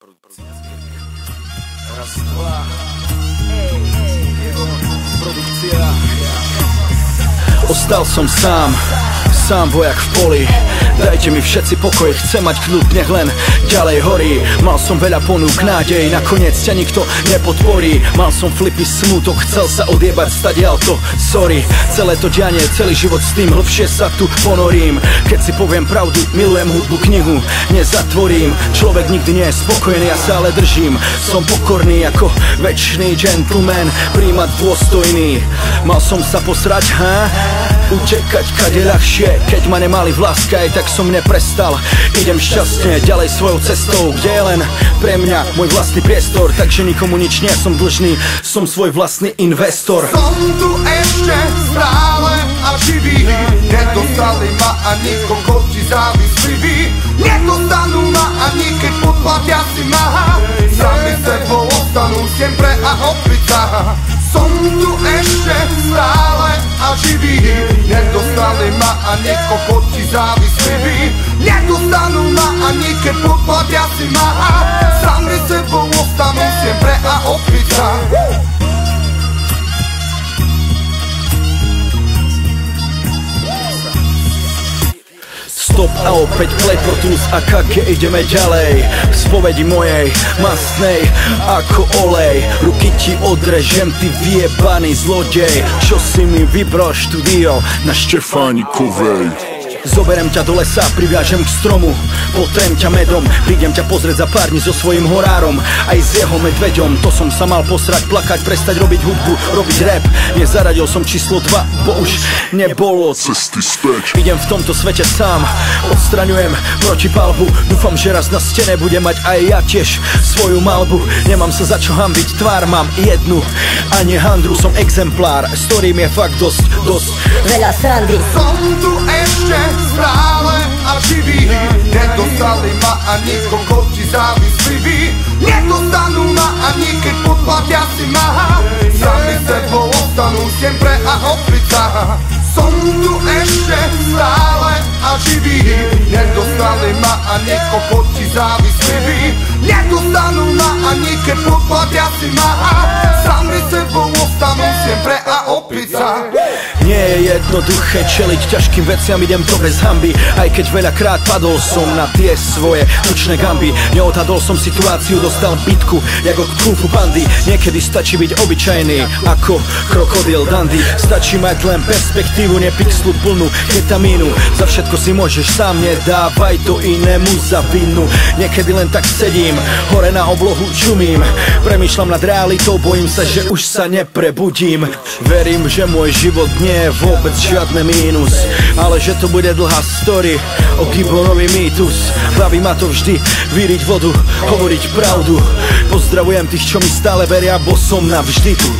Raz, dva. Produkcia. Ostal som sám vojak v poli. Dajte mi všetci pokoj, chcem mať kľud, nech len ďalej horí. Mal som veľa ponúk, nádej, nakoniec ťa nikto nepodporí. Mal som flipy, smútok, chcel sa odjebať stadiaľto, sorry. Celé to dianie, celý život s tým, hlbšie sa tu ponorím. Keď si poviem pravdu, milujem hudbu, knihu nezatvorím. Človek nikdy nie je spokojný, ja sa ale držím. Som pokorný ako večný gentleman, príjmať dôstojný. Mal som sa posrať, utekať kade ľahšie, keď ma nemali v láske, aj tak som neprestal. Idem šťastne ďalej svojou cestou, kde je len pre mňa môj vlastný priestor. Takže nikomu nič nie som dlžný, som svoj vlastný investor. Som tu ešte stále a živý, nedostali ma ani kokoti závislivý. Nedostanú ma ani keď podplatia si ma, sami sebou ostanú siempre a opica. Som tu ešte stále a živý, nedostali ma ani kokoti závislivý. Nedostanú ma ani keď podplatia si ma, sami sebou ostanú siempre a opica. Stop a opäť play Pro Tools a KG, ideme ďalej. V spovedi mojej, mastnej ako olej. Ruky ti odrežem, ty vyjebaný zlodej. Čo si mi vybral štúdio na Štefánikovej. Zoberem ťa do lesa, priviažem k stromu, potrem ťa medom, prídem ťa pozrieť za pár dní so svojím horárom, aj s jeho medveďom. To som sa mal posrať, plakať, prestať robiť hudbu, robiť rap. Nezaradil som číslo 2, bo už nebolo cesty späť. Idem v tomto svete sám, odstraňujem protipalbu. Dúfam, že raz na stene budem mať aj ja tiež svoju malbu. Nemám sa za čo hanbiť, tvár mám jednu, ani handru. Som exemplár, s ktorým je fakt dosť veľa srandy. Som tu ešte stále a živý, nedostali ma ani kokoti závislivý. Nedostanú ma ani keď podplatia si ma, sami sebou ostanú siempre a opica. Som tu ešte stále a živý, nedostali ma ani kokoti závislivý. Nedostanú ma ani keď podplatia si ma, sami sebou ostanú siempre a opica. Nie je jednoduché čeliť ťažkým veciam, idem to bez hanby. Aj keď veľakrát padol som na tie svoje tučné gamby. Neodhadol som situáciu, dostal bitku jak od Kung Fu Pandy. Niekedy stačí byť obyčajný ako krokodil Dandy. Stačí mať len perspektívu, nepixlu plnú ketamínu. Za všetko si môžeš sám, nedávaj to inému za vinu. Niekedy len tak sedím, hore na oblohu čumím. Premýšľam nad realitou, bojím sa, že už sa neprebudím. Verím, že môj život nie je vôbec žiadne mínus, ale že to bude dlhá story o Gibbonovi mýtus. Baví ma to vždy vyriť vodu, hovoriť pravdu. Pozdravujem tých, čo mi stále veria, bo som navždy tu.